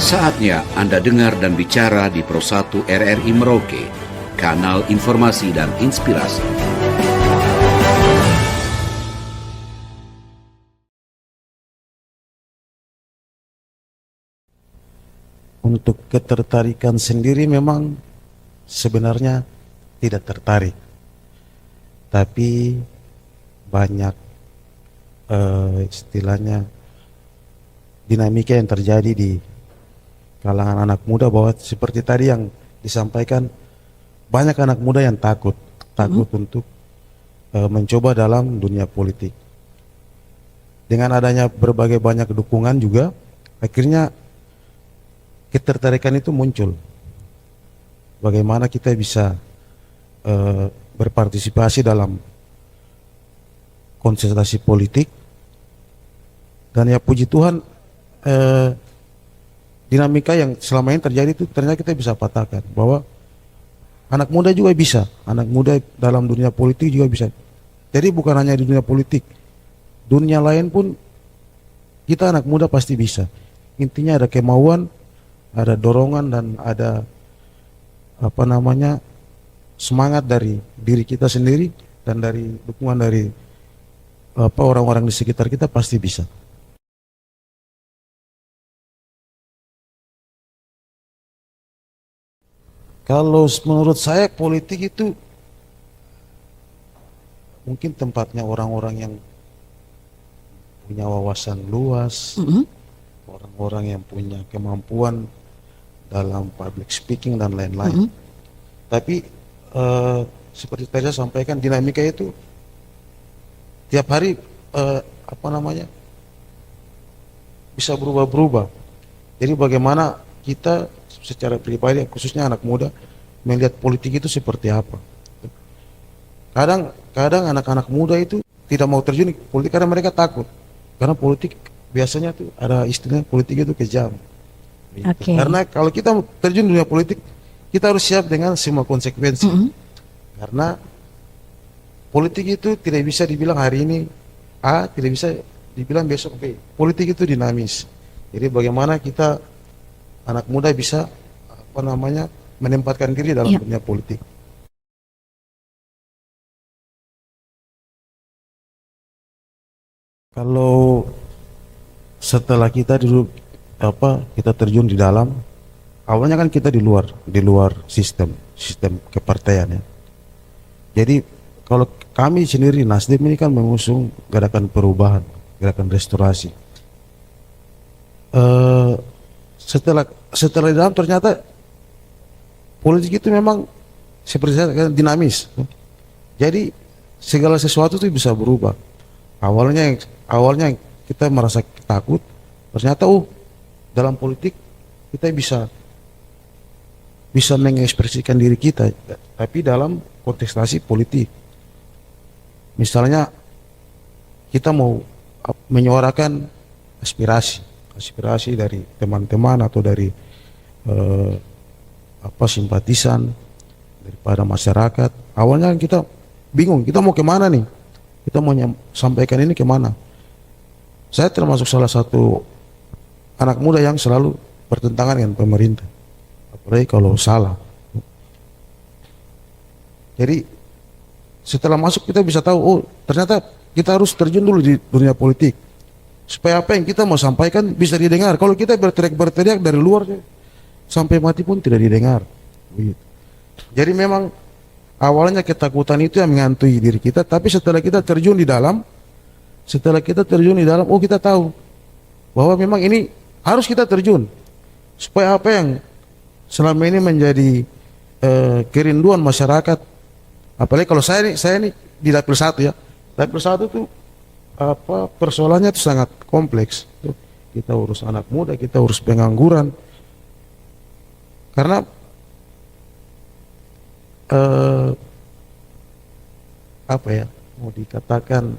Saatnya Anda dengar dan bicara di Pro 1 RRI Merauke, kanal informasi dan inspirasi. Untuk ketertarikan sendiri memang sebenarnya tidak tertarik, tapi banyak istilahnya dinamika yang terjadi di kalangan anak muda, bahwa seperti tadi yang disampaikan, banyak anak muda yang takut untuk mencoba dalam dunia politik. Dengan adanya berbagai banyak dukungan juga, akhirnya ketertarikan itu muncul. Bagaimana kita bisa berpartisipasi dalam konsentrasi politik, dan ya puji Tuhan, dinamika yang selama ini terjadi itu ternyata kita bisa patahkan, bahwa anak muda juga bisa, anak muda dalam dunia politik juga bisa. Jadi bukan hanya di dunia politik, dunia lain pun kita anak muda pasti bisa. Intinya ada kemauan, ada dorongan, dan ada semangat dari diri kita sendiri dan dari dukungan dari orang-orang di sekitar kita, pasti bisa. Kalau menurut saya politik itu mungkin tempatnya orang-orang yang punya wawasan luas, orang-orang yang punya kemampuan dalam public speaking dan lain-lain. Tapi seperti tadi saya sampaikan, dinamika itu tiap hari bisa berubah-berubah. Jadi bagaimana kita secara pribadi, khususnya anak muda, melihat politik itu seperti apa. Kadang anak-anak muda itu tidak mau terjun di politik karena mereka takut. Karena politik biasanya tuh ada istilah politik itu kejam. Okay. Karena kalau kita terjun di dunia politik, kita harus siap dengan semua konsekuensi. Karena politik itu tidak bisa dibilang hari ini A, tidak bisa dibilang besok B. Politik itu dinamis. Jadi bagaimana kita anak muda bisa menempatkan diri dalam dunia politik. Kalau setelah kita kita terjun di dalam, awalnya kan kita di luar sistem kepartaian ya. Jadi kalau kami sendiri Nasdem ini kan mengusung gerakan perubahan, gerakan restorasi. Setelah di dalam, ternyata politik itu memang seperti saya katakan, dinamis. Jadi segala sesuatu itu bisa berubah. Awalnya kita merasa takut, ternyata dalam politik kita bisa mengekspresikan diri kita, tapi dalam kontestasi politik. Misalnya kita mau menyuarakan aspirasi dari teman-teman atau dari simpatisan daripada masyarakat. Awalnya kita bingung, kita mau kemana nih, kita mau sampaikan ini kemana. Saya termasuk salah satu anak muda yang selalu bertentangan dengan pemerintah, apalagi kalau salah. Jadi setelah masuk kita bisa tahu, ternyata kita harus terjun dulu di dunia politik, supaya apa yang kita mau sampaikan bisa didengar. Kalau kita berteriak dari luar, sampai mati pun tidak didengar. Jadi memang awalnya ketakutan itu yang menghantui diri kita, tapi setelah kita terjun di dalam, kita tahu bahwa memang ini harus kita terjun, supaya apa yang selama ini menjadi kerinduan masyarakat. Apalagi kalau saya ini di Dapil 1 ya. Dapil 1 tuh persoalannya itu sangat kompleks. Kita urus anak muda, kita urus pengangguran. Karena mau dikatakan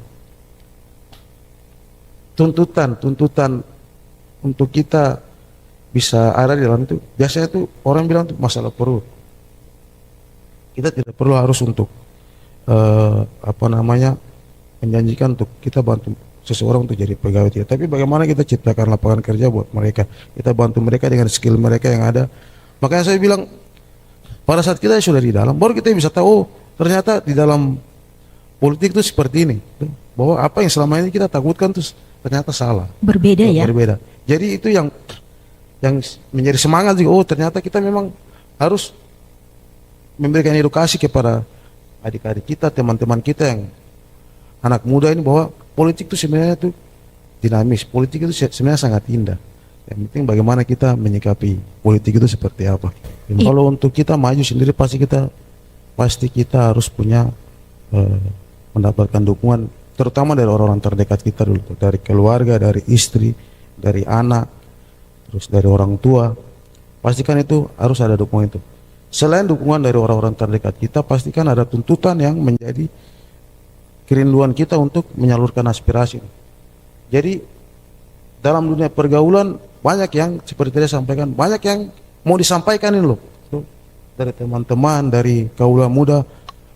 tuntutan untuk kita bisa ada di dalam itu, biasanya tuh orang bilang itu masalah perut. Kita tidak perlu harus untuk menjanjikan untuk kita bantu seseorang untuk jadi pegawai tidak, tapi bagaimana kita ciptakan lapangan kerja buat mereka, kita bantu mereka dengan skill mereka yang ada. Makanya saya bilang pada saat kita sudah di dalam, baru kita bisa tahu, oh ternyata di dalam politik itu seperti ini, bahwa apa yang selama ini kita takutkan itu ternyata salah, Berbeda ya. berbeda. Jadi itu yang menjadi semangat juga, oh ternyata kita memang harus memberikan edukasi kepada adik-adik kita, teman-teman kita yang anak muda ini, bahwa politik itu sebenarnya itu dinamis, politik itu sebenarnya sangat indah. Yang penting bagaimana kita menyikapi politik itu seperti apa. Dan kalau untuk kita maju sendiri pasti kita harus punya mendapatkan dukungan, terutama dari orang-orang terdekat kita dulu, dari keluarga, dari istri, dari anak, terus dari orang tua. Pastikan itu harus ada dukungan itu. Selain dukungan dari orang-orang terdekat kita, pastikan ada tuntutan yang menjadi kerinduan kita untuk menyalurkan aspirasi. Jadi dalam dunia pergaulan banyak yang seperti tadi sampaikan, banyak yang mau disampaikan ini loh, dari teman-teman, dari kaula muda.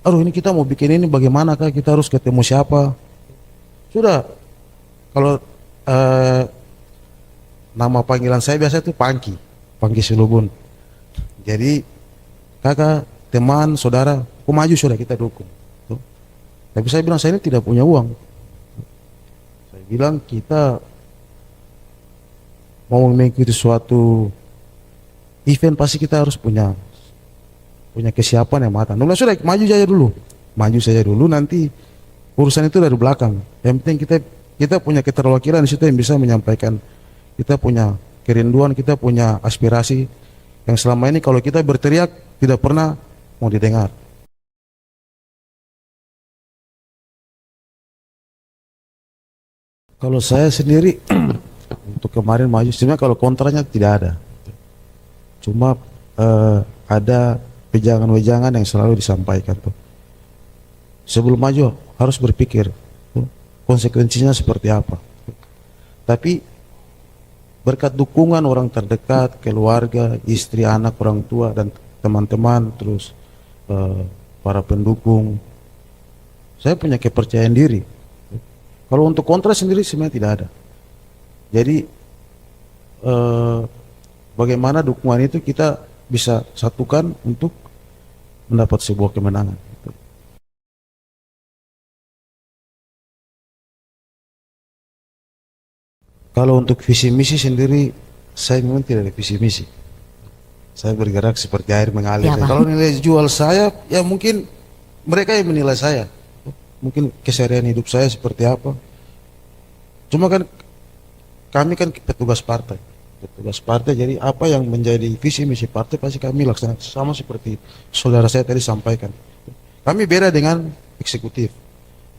Aduh ini kita mau bikin ini, bagaimanakah, kita harus ketemu siapa? Sudah, kalau nama panggilan saya biasa itu Pangki Silubun. Jadi kakak, teman, saudara, aku maju sudah, kita dukung. Tapi saya bilang saya ini tidak punya uang. Saya bilang kita mau mengikuti suatu event pasti kita harus punya kesiapan yang matang. Nah, sudah maju saja dulu, nanti urusan itu dari belakang. Yang penting kita punya keterwakilan di situ yang bisa menyampaikan, kita punya kerinduan, kita punya aspirasi yang selama ini kalau kita berteriak tidak pernah mau didengar. Kalau saya sendiri untuk kemarin maju, sebenarnya kalau kontranya tidak ada, cuma ada wejangan-wejangan yang selalu disampaikan tuh. Sebelum maju harus berpikir konsekuensinya seperti apa. Tapi berkat dukungan orang terdekat, keluarga, istri, anak, orang tua, dan teman-teman, terus para pendukung, saya punya kepercayaan diri. Kalau untuk kontra sendiri sebenarnya tidak ada. Jadi bagaimana dukungan itu kita bisa satukan untuk mendapat sebuah kemenangan. Kalau untuk visi misi sendiri, saya memang tidak ada visi misi. Saya bergerak seperti air mengalir. Ya, kalau nilai jual saya, ya mungkin mereka yang menilai saya. Mungkin keseharian hidup saya seperti apa. Cuma kan kami kan petugas partai, jadi apa yang menjadi visi misi partai pasti kami laksanakan, sama seperti saudara saya tadi sampaikan. Kami beda dengan eksekutif.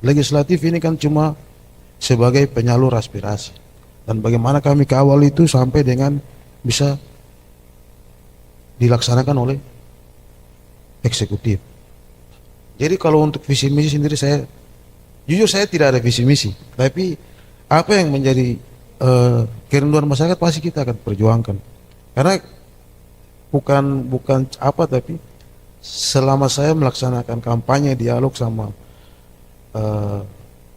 Legislatif ini kan cuma sebagai penyalur aspirasi, dan bagaimana kami kawal itu sampai dengan bisa dilaksanakan oleh eksekutif. Jadi kalau untuk visi misi sendiri, saya jujur saya tidak ada visi misi, tapi apa yang menjadi kerinduan masyarakat pasti kita akan perjuangkan. Karena bukan apa, tapi selama saya melaksanakan kampanye dialog sama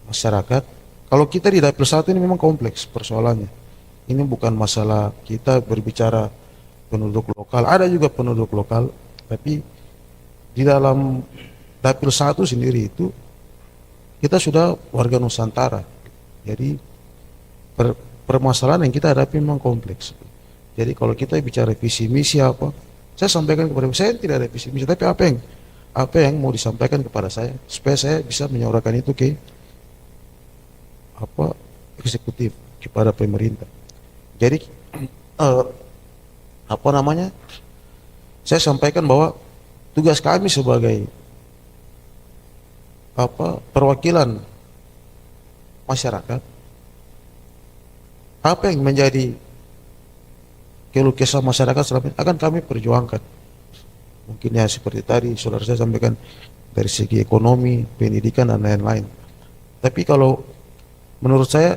masyarakat, kalau kita di dapil 1 ini memang kompleks persoalannya. Ini bukan masalah kita berbicara penduduk lokal, ada juga penduduk lokal, tapi di dalam dapil 1 sendiri itu kita sudah warga Nusantara. Jadi permasalahan yang kita hadapi memang kompleks. Jadi kalau kita bicara visi misi apa, saya sampaikan kepada saya tidak ada visi misi, tapi apa yang mau disampaikan kepada saya supaya saya bisa menyuarakan itu ke eksekutif, kepada pemerintah. Jadi saya sampaikan bahwa tugas kami sebagai perwakilan masyarakat, apa yang menjadi keluh kesah masyarakat selama ini akan kami perjuangkan. Mungkin ya seperti tadi saudara saya sampaikan dari segi ekonomi, pendidikan, dan lain-lain. Tapi kalau menurut saya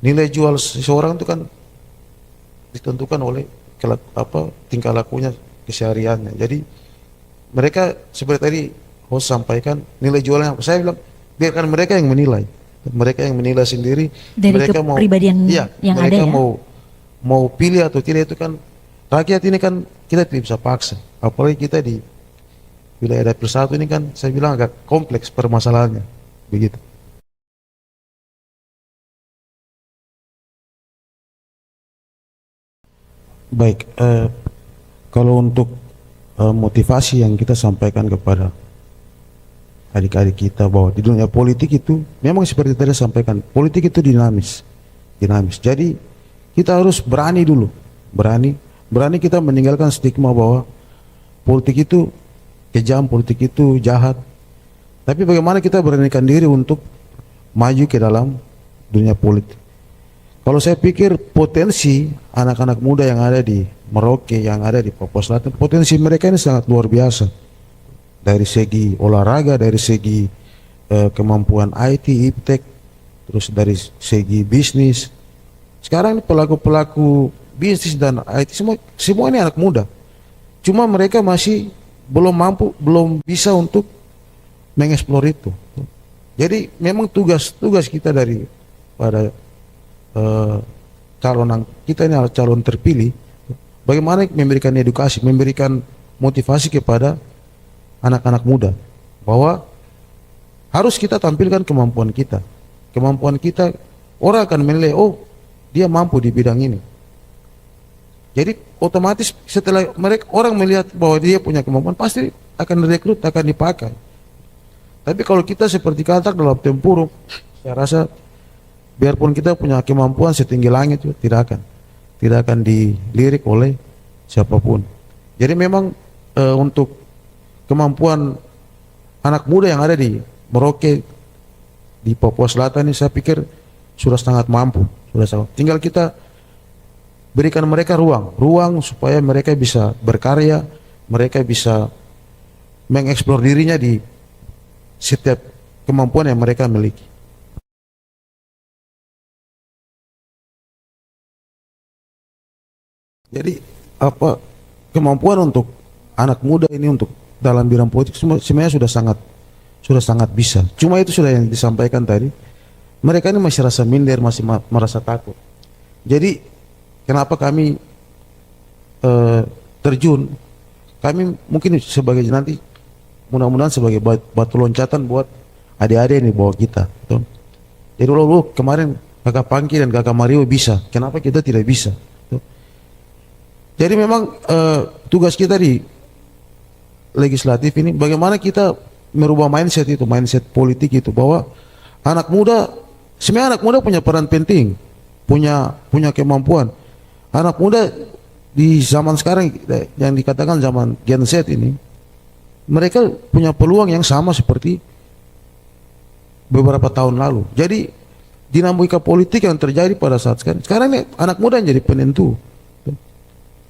nilai jual seseorang itu kan ditentukan oleh tingkah lakunya, kesehariannya. Jadi mereka seperti tadi host sampaikan nilai jualnya apa, saya bilang biarkan mereka yang menilai. Mereka yang menilai sendiri, Dari mereka mau, kepribadian iya, yang mereka ada ya? mau pilih atau tidak itu kan rakyat ini kan kita tidak bisa paksa. Apalagi kita di wilayah dapil satu ini kan saya bilang agak kompleks permasalahannya, begitu. Baik, kalau untuk motivasi yang kita sampaikan kepada adik-adik kita bahwa di dunia politik itu memang seperti tadi saya sampaikan, politik itu dinamis, dinamis. Jadi kita harus berani dulu, berani kita meninggalkan stigma bahwa politik itu kejam, politik itu jahat. Tapi bagaimana kita beranikan diri untuk maju ke dalam dunia politik. Kalau saya pikir potensi anak-anak muda yang ada di Merauke, yang ada di Papua Selatan, potensi mereka ini sangat luar biasa. Dari segi olahraga, dari segi kemampuan IT, iptek, terus dari segi bisnis. Sekarang ini pelaku-pelaku bisnis dan IT semua ini anak muda. Cuma mereka masih belum mampu, belum bisa untuk mengeksplor itu. Jadi memang tugas kita dari pada kita ini adalah calon terpilih, bagaimana memberikan edukasi, memberikan motivasi kepada anak-anak muda bahwa harus kita tampilkan kemampuan kita. Kemampuan kita, orang akan menilai, oh dia mampu di bidang ini. Jadi otomatis setelah orang melihat bahwa dia punya kemampuan, pasti akan direkrut, akan dipakai. Tapi kalau kita seperti katak dalam tempurung, saya rasa biarpun kita punya kemampuan setinggi langit juga tidak akan dilirik oleh siapapun. Jadi memang untuk kemampuan anak muda yang ada di Merauke, di Papua Selatan ini saya pikir sudah sangat mampu, tinggal kita berikan mereka ruang supaya mereka bisa berkarya, mereka bisa mengeksplor dirinya di setiap kemampuan yang mereka miliki. Jadi apa kemampuan untuk anak muda ini untuk dalam bidang politik sebenarnya sudah sangat bisa. Cuma itu sudah yang disampaikan tadi. Mereka ini masih rasa minder, masih merasa takut. Jadi kenapa kami terjun? Kami mungkin sebagai nanti mudah-mudahan sebagai batu loncatan buat adik-adik ini bawa kita. Gitu. Jadi dulu kemarin kakak Pangki dan kakak Mario bisa, kenapa kita tidak bisa? Gitu. Jadi memang tugas kita di legislatif ini bagaimana kita merubah mindset itu, mindset politik itu bahwa sebenarnya anak muda punya peran penting, punya kemampuan. Anak muda di zaman sekarang yang dikatakan zaman Gen Z ini, mereka punya peluang yang sama seperti beberapa tahun lalu. Jadi dinamika politik yang terjadi pada saat sekarang ini anak muda yang jadi penentu.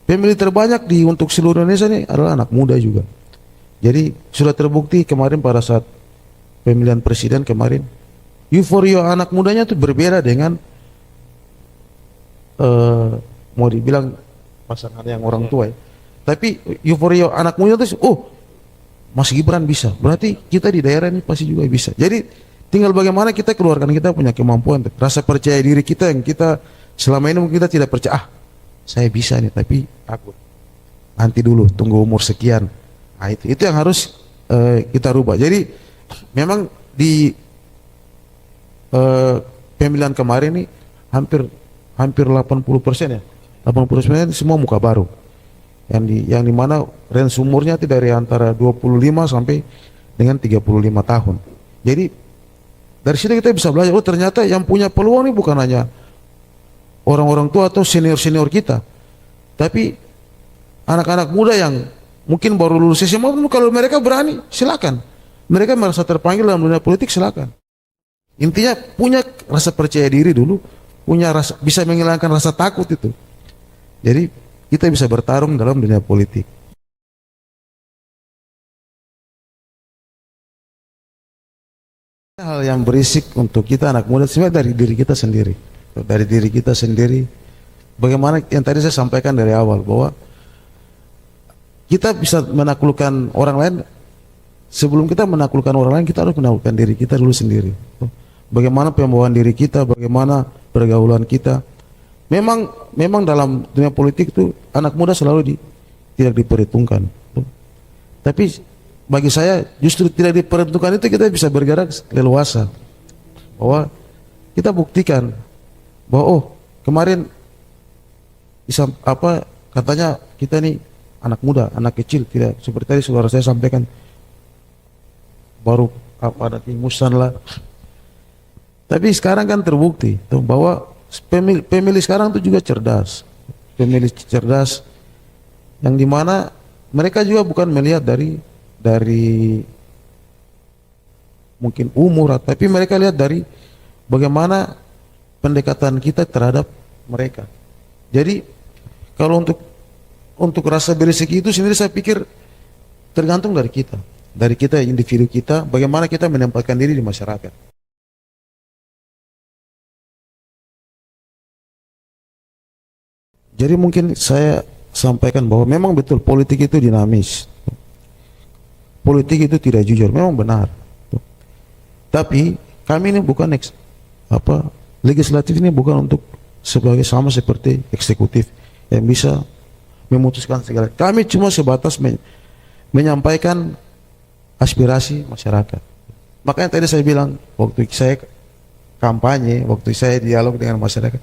Pemilih terbanyak untuk seluruh Indonesia ini adalah anak muda juga. Jadi sudah terbukti kemarin pada saat pemilihan presiden kemarin, euforia anak mudanya itu berbeda dengan mau dibilang pasangan yang orang tua ya. Tapi euforia anak muda itu, oh Mas Gibran bisa, berarti kita di daerah ini pasti juga bisa. Jadi tinggal bagaimana kita keluarkan kita punya kemampuan, rasa percaya diri kita yang kita selama ini mungkin kita tidak percaya, saya bisa nih tapi takut. Nanti dulu tunggu umur sekian. Nah, itu yang harus kita rubah. Jadi memang di pemilihan kemarin ini hampir 80% ya. 80% semua muka baru. Yang dimana range umurnya itu dari antara 25 sampai dengan 35 tahun. Jadi dari situ kita bisa belajar, oh ternyata yang punya peluang ini bukan hanya orang-orang tua atau senior-senior kita, tapi anak-anak muda yang mungkin baru lulus SMA, kalau mereka berani, silakan. Mereka merasa terpanggil dalam dunia politik, silakan. Intinya punya rasa percaya diri dulu, bisa menghilangkan rasa takut itu. Jadi kita bisa bertarung dalam dunia politik. Hal yang berisik untuk kita anak muda sebenarnya dari diri kita sendiri. Dari diri kita sendiri. Bagaimana yang tadi saya sampaikan dari awal bahwa kita bisa menaklukkan orang lain. Sebelum kita menaklukkan orang lain, kita harus menaklukkan diri kita dulu sendiri. bagaimana pembawaan diri kita, bagaimana pergaulan kita. Memang dalam dunia politik itu anak muda selalu tidak diperhitungkan. Tapi bagi saya justru tidak diperhitungkan itu kita bisa bergerak leluasa. Bahwa kita buktikan bahwa oh kemarin katanya kita nih anak muda, anak kecil, tidak seperti tadi saudara saya sampaikan baru ada ingusan lah. Tapi sekarang kan terbukti tuh, bahwa pemilih sekarang itu juga cerdas, pemilih cerdas yang dimana mereka juga bukan melihat dari mungkin umur, tapi mereka lihat dari bagaimana pendekatan kita terhadap mereka. Jadi kalau untuk rasa berisik itu sendiri saya pikir tergantung dari kita individu kita, bagaimana kita menempatkan diri di masyarakat. Jadi mungkin saya sampaikan bahwa memang betul politik itu dinamis, politik itu tidak jujur, memang benar. Tapi kami ini bukan legislatif ini bukan untuk sebagai sama seperti eksekutif yang bisa memutuskan segala. Kami cuma sebatas menyampaikan aspirasi masyarakat. Makanya tadi saya bilang waktu saya kampanye, waktu saya dialog dengan masyarakat,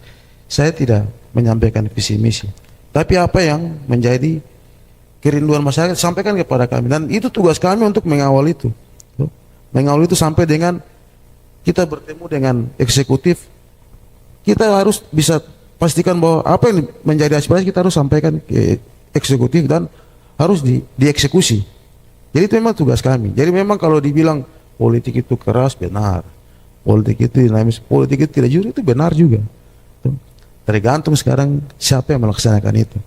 saya tidak menyampaikan visi misi. Tapi apa yang menjadi kerinduan masyarakat sampaikan kepada kami, dan itu tugas kami untuk mengawal itu. Mengawal itu sampai dengan kita bertemu dengan eksekutif, kita harus bisa pastikan bahwa apa yang menjadi aspirasi kita harus sampaikan ke eksekutif dan harus dieksekusi. Jadi itu memang tugas kami. Jadi memang kalau dibilang politik itu keras, benar. Politik itu dinamis, politik itu tidak jujur, itu benar juga. Tergantung sekarang siapa yang melaksanakan itu.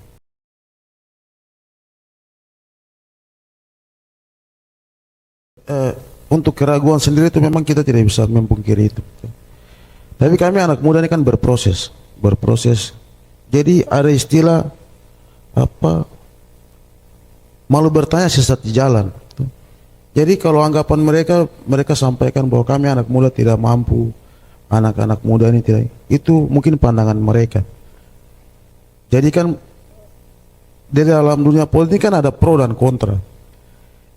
Untuk keraguan sendiri itu memang kita tidak bisa memungkiri itu. Tapi kami anak muda ini kan berproses. Jadi ada istilah malu bertanya sesat di jalan. Jadi kalau anggapan mereka sampaikan bahwa kami anak muda tidak mampu, anak-anak muda ini tidak, itu mungkin pandangan mereka. Jadi kan di dalam dunia politik kan ada pro dan kontra.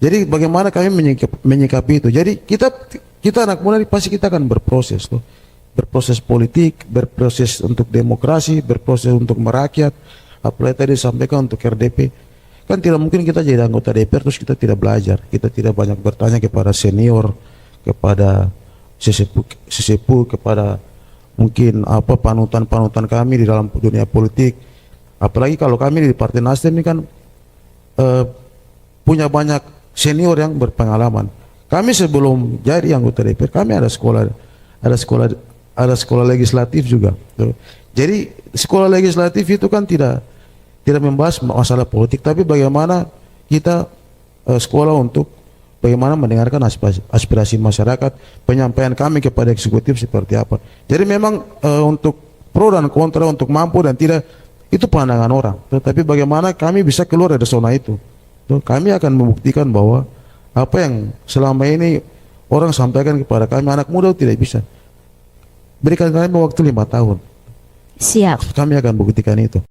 Jadi bagaimana kami menyikapi itu? Jadi kita anak muda pasti kita akan berproses tuh. Berproses politik, berproses untuk demokrasi, berproses untuk merakyat. Apalagi tadi disampaikan untuk RDP. Kan tidak mungkin kita jadi anggota DPR terus kita tidak belajar. Kita tidak banyak bertanya kepada senior, kepada sesepuh, kepada mungkin panutan kami di dalam dunia politik. Apalagi kalau kami di Partai Nasdem ini kan punya banyak senior yang berpengalaman. Kami sebelum jadi anggota DPR kami ada sekolah legislatif juga. Jadi sekolah legislatif itu kan tidak membahas masalah politik, tapi bagaimana kita sekolah untuk bagaimana mendengarkan aspirasi masyarakat, penyampaian kami kepada eksekutif seperti apa. Jadi memang untuk pro dan kontra, untuk mampu dan tidak, itu pandangan orang. Tetapi bagaimana kami bisa keluar dari zona itu. Kami akan membuktikan bahwa apa yang selama ini orang sampaikan kepada kami, anak muda tidak bisa. Berikan kami waktu 5 tahun. Siap. Kami akan buktikan itu.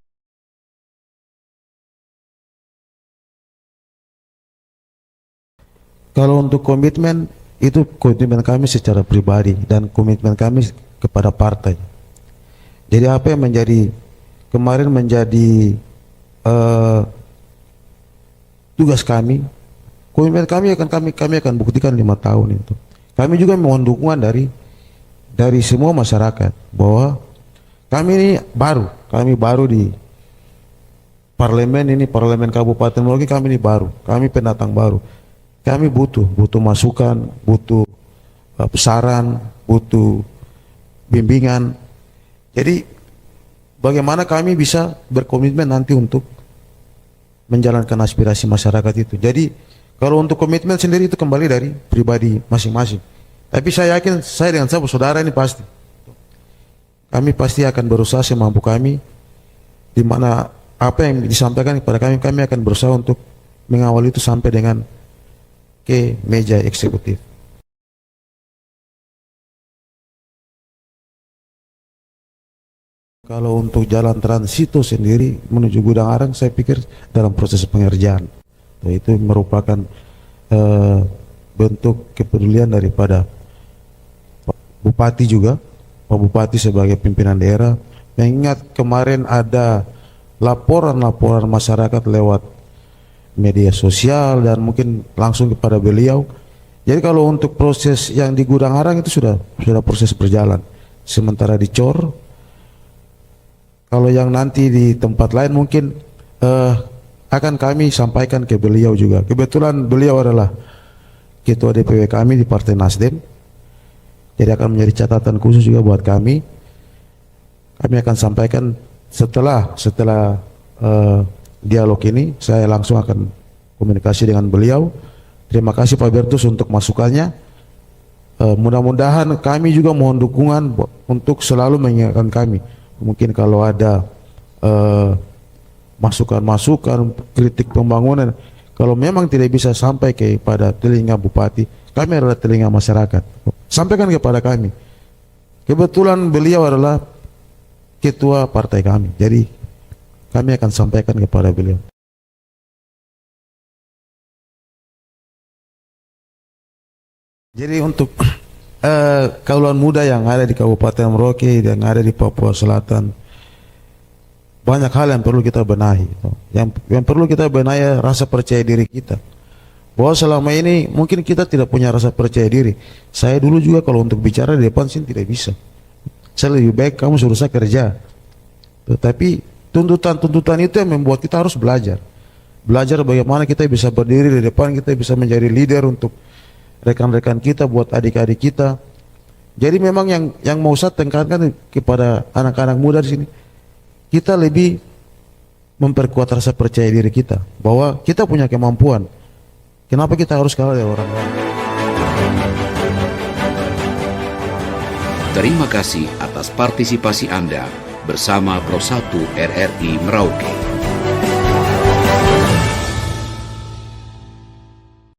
Kalau untuk komitmen, itu komitmen kami secara pribadi dan komitmen kami kepada partai. Jadi apa yang kemarin menjadi tugas kami, komitmen kami akan buktikan 5 tahun itu. Kami juga mohon dukungan dari semua masyarakat bahwa kami baru di parlemen Kabupaten Merauke, kami pendatang baru. Kami butuh masukan, butuh saran, butuh bimbingan. Jadi bagaimana kami bisa berkomitmen nanti untuk menjalankan aspirasi masyarakat itu. Jadi kalau untuk komitmen sendiri itu kembali dari pribadi masing-masing. Tapi saya yakin saya dengan saudara ini kami pasti akan berusaha semampu kami, di mana apa yang disampaikan kepada kami akan berusaha untuk mengawal itu sampai dengan ke meja eksekutif. Kalau untuk jalan transito sendiri menuju Gudang Arang, saya pikir dalam proses pengerjaan. Itu merupakan bentuk kepedulian daripada Pak Bupati juga, Pak Bupati sebagai pimpinan daerah. Mengingat kemarin ada laporan-laporan masyarakat lewat media sosial dan mungkin langsung kepada beliau. Jadi kalau untuk proses yang di Gudang Arang itu sudah proses berjalan. Sementara di Cor, kalau yang nanti di tempat lain mungkin akan kami sampaikan ke beliau juga. Kebetulan beliau adalah Ketua DPW kami di Partai Nasdem, jadi akan menjadi catatan khusus juga buat kami. Kami akan sampaikan setelah dialog ini, saya langsung akan komunikasi dengan beliau. Terima kasih Pak Bertus untuk masukannya. Mudah-mudahan kami juga mohon dukungan untuk selalu mengingatkan kami. Mungkin kalau ada masukan-masukan, kritik pembangunan, kalau memang tidak bisa sampai kepada telinga bupati, kami adalah telinga masyarakat. Sampaikan kepada kami. Kebetulan beliau adalah ketua partai kami, jadi kami akan sampaikan kepada beliau. Jadi untuk kaulawan muda yang ada di Kabupaten Merauke dan ada di Papua Selatan, banyak hal yang perlu kita benahi. Yang perlu kita benahi rasa percaya diri kita. Bahwa selama ini mungkin kita tidak punya rasa percaya diri. Saya dulu juga kalau untuk bicara di depan sini tidak bisa. Saya lebih baik kamu suruh saya kerja. Tetapi tuntutan itu yang membuat kita harus belajar. Belajar bagaimana kita bisa berdiri di depan, kita bisa menjadi leader untuk rekan-rekan kita, buat adik-adik kita. Jadi memang yang mau saya tekankan kepada anak-anak muda di sini, kita lebih memperkuat rasa percaya diri kita bahwa kita punya kemampuan. Kenapa kita harus kalah dari orang lain? Terima kasih atas partisipasi Anda bersama Pro 1 RRI Merauke.